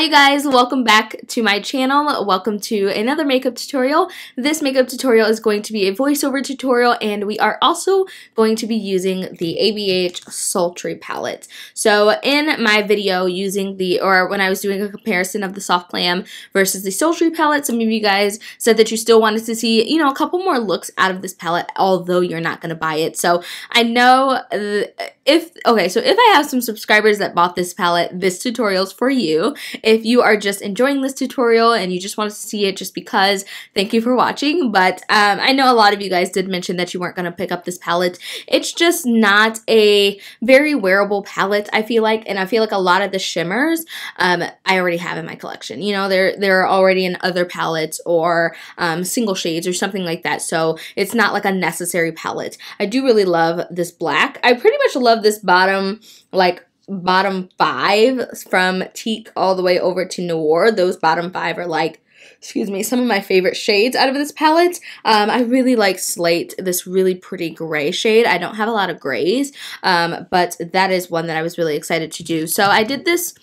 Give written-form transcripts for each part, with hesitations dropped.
you guys, welcome back to my channel. Welcome to another makeup tutorial. This makeup tutorial is going to be a voiceover tutorial, and we are also going to be using the ABH Sultry palette. So in my video when I was doing a comparison of the Soft Glam versus the Sultry palette, some of you guys said that you still wanted to see, you know, a couple more looks out of this palette, although you're not going to buy it. So I know if I have some subscribers that bought this palette, this tutorial's for you. If you are just enjoying this tutorial and you just wanted to see it just because, thank you for watching. But I know a lot of you guys did mention that you weren't going to pick up this palette. It's just not a very wearable palette, I feel like. And I feel like a lot of the shimmers I already have in my collection. You know, they're already in other palettes or single shades or something like that. So it's not like a necessary palette. I do really love this black. I pretty much love this bottom 5 from Teak all the way over to Noir. Those bottom 5 are like, excuse me, some of my favorite shades out of this palette. I really like Slate, this really pretty gray shade. I don't have a lot of grays, but that is one that I was really excited to do. So I did this,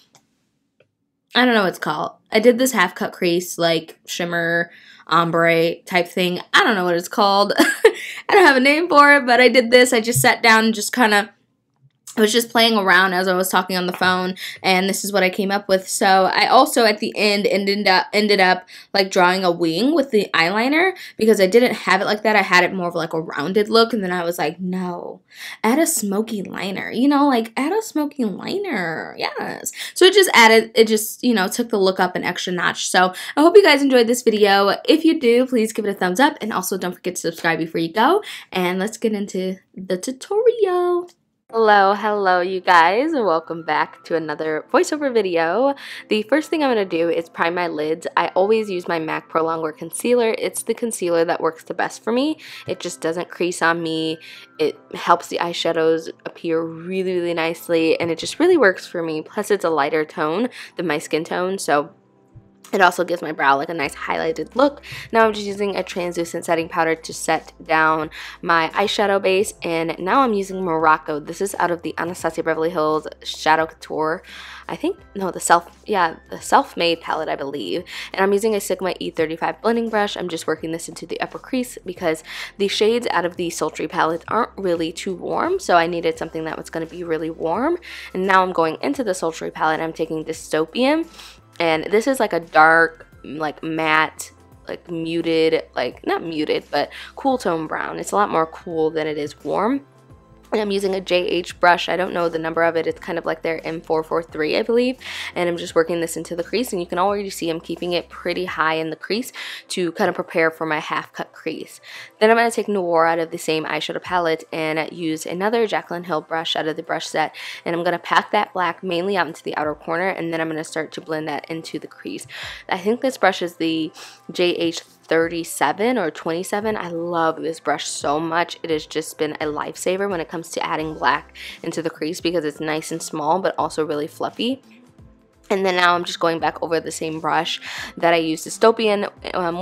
I don't know what it's called. I did this half cut crease, like shimmer, ombre type thing. I don't know what it's called. I don't have a name for it, but I did this. I just sat down and just kind of I was just playing around as I was talking on the phone, and this is what I came up with. So I also at the end ended up like drawing a wing with the eyeliner because I didn't have it like that. I had it more of like a rounded look, and then I was like, no, add a smoky liner, you know, like add a smoky liner. Yes. So it just, you know, took the look up an extra notch. So I hope you guys enjoyed this video. If you do, please give it a thumbs up, and also don't forget to subscribe before you go, and let's get into the tutorial. Hello you guys, welcome back to another voiceover video. The first thing I'm going to do is prime my lids. I always use my MAC Prolongwear concealer. It's the concealer that works the best for me. It just doesn't crease on me. It helps the eyeshadows appear really nicely, and it just really works for me. Plus it's a lighter tone than my skin tone, so it also gives my brow like a nice highlighted look. Now I'm just using a translucent setting powder to set down my eyeshadow base, and now I'm using Morocco. This is out of the Anastasia Beverly Hills Shadow Couture. I think, no, the self-made palette, I believe. And I'm using a Sigma E35 blending brush. I'm just working this into the upper crease because the shades out of the Sultry palette aren't really too warm, so I needed something that was going to be really warm. And now I'm going into the Sultry palette. I'm taking Dystopian. And this is like a dark, like matte, like muted, like not muted, but cool tone brown. It's a lot more cool than it is warm. And I'm using a JH brush. I don't know the number of it. It's kind of like their M443, I believe. And I'm just working this into the crease. And you can already see I'm keeping it pretty high in the crease to kind of prepare for my half cut crease. Then I'm going to take Noir out of the same eyeshadow palette and use another Jaclyn Hill brush out of the brush set. And I'm going to pack that black mainly out into the outer corner. And then I'm going to start to blend that into the crease. I think this brush is the JH 37 or 27. I love this brush so much. It has just been a lifesaver when it comes to adding black into the crease because it's nice and small but also really fluffy. And then now I'm just going back over the same brush that I used Dystopian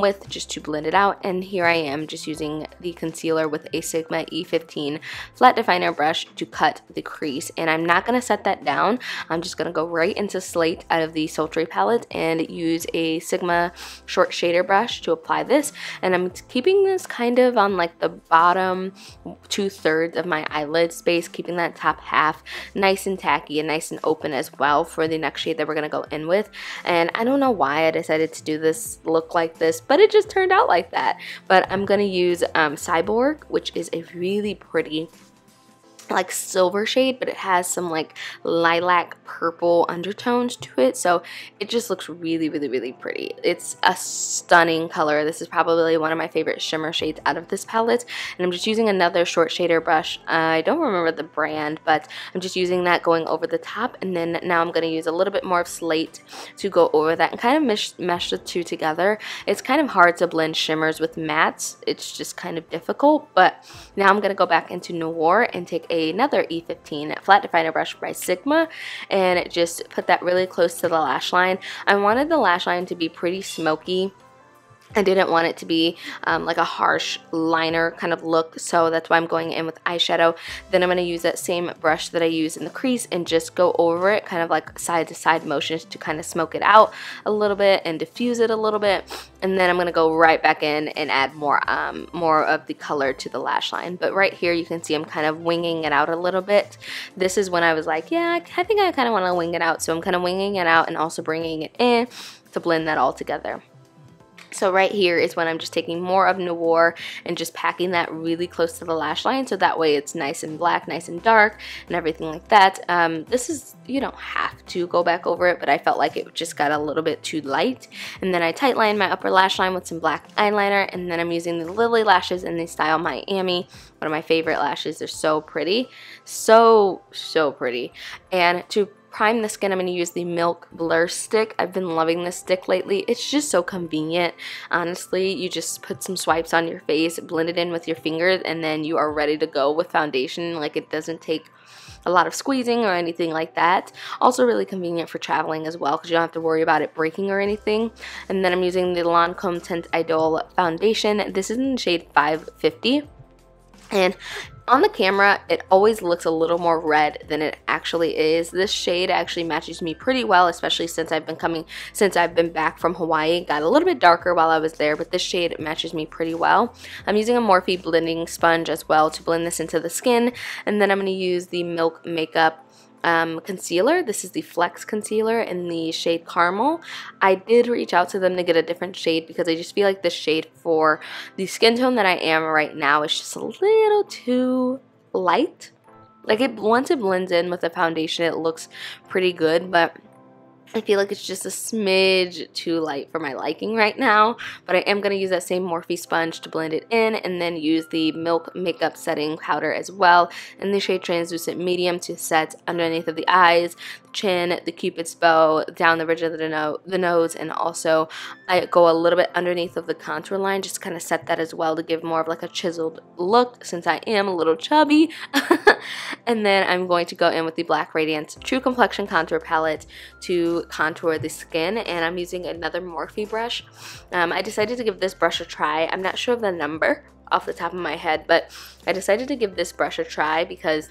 with just to blend it out. And here I am just using the concealer with a Sigma E15 flat definer brush to cut the crease. And I'm not going to set that down. I'm just going to go right into Slate out of the Sultry palette and use a Sigma short shader brush to apply this. And I'm keeping this kind of on like the bottom 2/3 of my eyelid space, keeping that top half nice and tacky and nice and open as well for the next shade that we're going to go in with. And I don't know why I decided to do this look like this, but it just turned out like that. But I'm going to use Cyborg, which is a really pretty like silver shade, but it has some like lilac purple undertones to it, so it just looks really pretty. It's a stunning color. This is probably one of my favorite shimmer shades out of this palette, and I'm just using another short shader brush. I don't remember the brand, but I'm just using that going over the top, and then now I'm going to use a little bit more of Slate to go over that and kind of mesh the two together. It's kind of hard to blend shimmers with mattes. It's just kind of difficult, but now I'm going to go back into Noir and take another E15 flat definer brush by Sigma and just put that really close to the lash line. I wanted the lash line to be pretty smoky I didn't want it to be like a harsh liner kind of look, so that's why I'm going in with eyeshadow. Then I'm going to use that same brush that I use in the crease and just go over it, kind of like side to side motions to kind of smoke it out a little bit and diffuse it a little bit. And then I'm going to go right back in and add more of the color to the lash line. But right here you can see I'm kind of winging it out a little bit. This is when I was like, yeah, I think I kind of want to wing it out. So I'm kind of winging it out and also bringing it in to blend that all together. So right here is when I'm just taking more of Noir and just packing that really close to the lash line, so that way it's nice and black, nice and dark, and everything like that. This is, you don't have to go back over it, but I felt like it just got a little bit too light. And then I tightline my upper lash line with some black eyeliner, and then I'm using the Lily lashes in the style Miami, one of my favorite lashes. They're so pretty, so pretty. And to prime the skin, I'm going to use the Milk Blur Stick. I've been loving this stick lately. It's just so convenient. Honestly, you just put some swipes on your face, blend it in with your fingers, and then you are ready to go with foundation. Like, it doesn't take a lot of squeezing or anything like that. Also really convenient for traveling as well, because you don't have to worry about it breaking or anything. And then I'm using the Lancome Tint Idol foundation. This is in the shade 550. And on the camera, it always looks a little more red than it actually is. This shade actually matches me pretty well, especially since I've been back from Hawaii. It got a little bit darker while I was there, but this shade matches me pretty well. I'm using a Morphe blending sponge as well to blend this into the skin. And then I'm going to use the Milk Makeup concealer. This is the Flex concealer in the shade Caramel. I did reach out to them to get a different shade because I just feel like this shade for the skin tone that I am right now is just a little too light. Like, once it blends in with the foundation, it looks pretty good, but I feel like it's just a smidge too light for my liking right now. But I am going to use that same Morphe sponge to blend it in, and then use the Milk Makeup Setting Powder as well in the shade Translucent Medium to set underneath of the eyes, the chin, the Cupid's bow, down the ridge of the nose, and also I go a little bit underneath of the contour line, just kind of set that as well to give more of like a chiseled look since I am a little chubby. And then I'm going to go in with the Black Radiance True Complexion Contour Palette to contour the skin, and I'm using another Morphe brush. I decided to give this brush a try. I'm not sure of the number off the top of my head, but I decided to give this brush a try because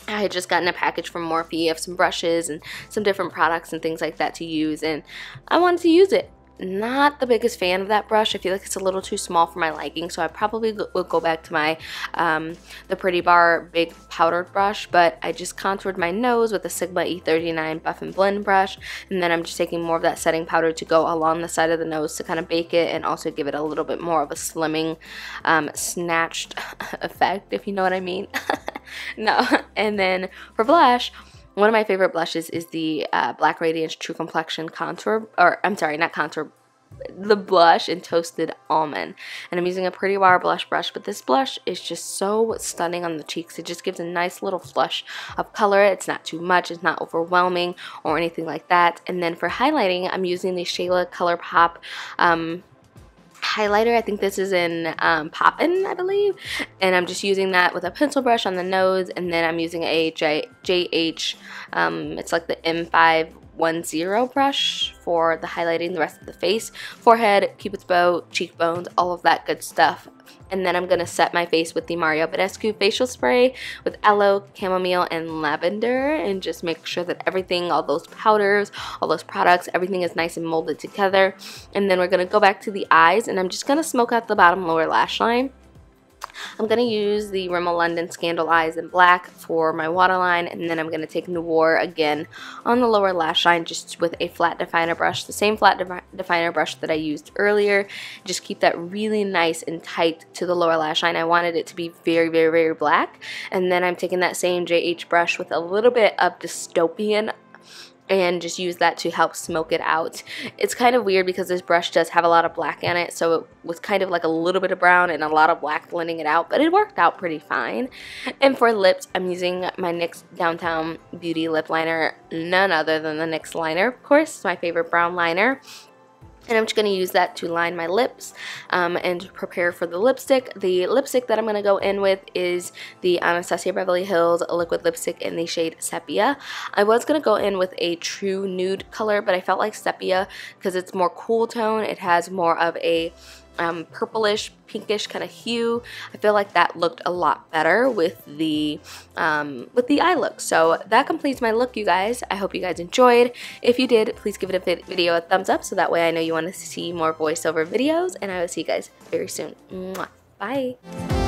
I had just gotten a package from Morphe of some brushes and some different products and things like that to use, and I wanted to use it. Not the biggest fan of that brush. I feel like it's a little too small for my liking, so I probably will go back to my the Pretty Bar big powdered brush. But I just contoured my nose with the Sigma E39 Buff and Blend brush, and then I'm just taking more of that setting powder to go along the side of the nose to kind of bake it and also give it a little bit more of a slimming, snatched effect, if you know what I mean. No. And then for blush, one of my favorite blushes is the Black Radiance True Complexion Contour, or I'm sorry, not contour, the blush in Toasted Almond. And I'm using a Pretty Wire blush brush, but this blush is just so stunning on the cheeks. It just gives a nice little flush of color. It's not too much, it's not overwhelming or anything like that. And then for highlighting, I'm using the Shayla ColourPop highlighter. I think this is in Poppin', I believe, and I'm just using that with a pencil brush on the nose, and then I'm using a JH, it's like the M510 brush for the highlighting the rest of the face, forehead, Cupid's bow, cheekbones, all of that good stuff. And then I'm going to set my face with the Mario Badescu facial spray with aloe, chamomile, and lavender, and just make sure that everything, all those powders, all those products, everything is nice and molded together. And then we're going to go back to the eyes, and I'm just going to smoke out the bottom lower lash line. I'm going to use the Rimmel London Scandal Eyes in black for my waterline, and then I'm going to take Noir again on the lower lash line just with a flat definer brush, the same flat definer brush that I used earlier. Just keep that really nice and tight to the lower lash line. I wanted it to be very, very, very black. And then I'm taking that same JH brush with a little bit of Dystopian and just use that to help smoke it out. It's kind of weird because this brush does have a lot of black in it, so it was kind of like a little bit of brown and a lot of black blending it out, but it worked out pretty fine. And for lips, I'm using my NYX Downtown Beauty lip liner, none other than the NYX liner, of course. It's my favorite brown liner. And I'm just going to use that to line my lips and prepare for the lipstick. The lipstick that I'm going to go in with is the Anastasia Beverly Hills liquid lipstick in the shade Sepia. I was going to go in with a true nude color, but I felt like Sepia, because it's more cool tone, it has more of a purplish, pinkish kind of hue. I feel like that looked a lot better with the eye look. So that completes my look, you guys. I hope you guys enjoyed. If you did, please give it a video a thumbs up so that way I know you want to see more voiceover videos, and I will see you guys very soon. Mwah. Bye.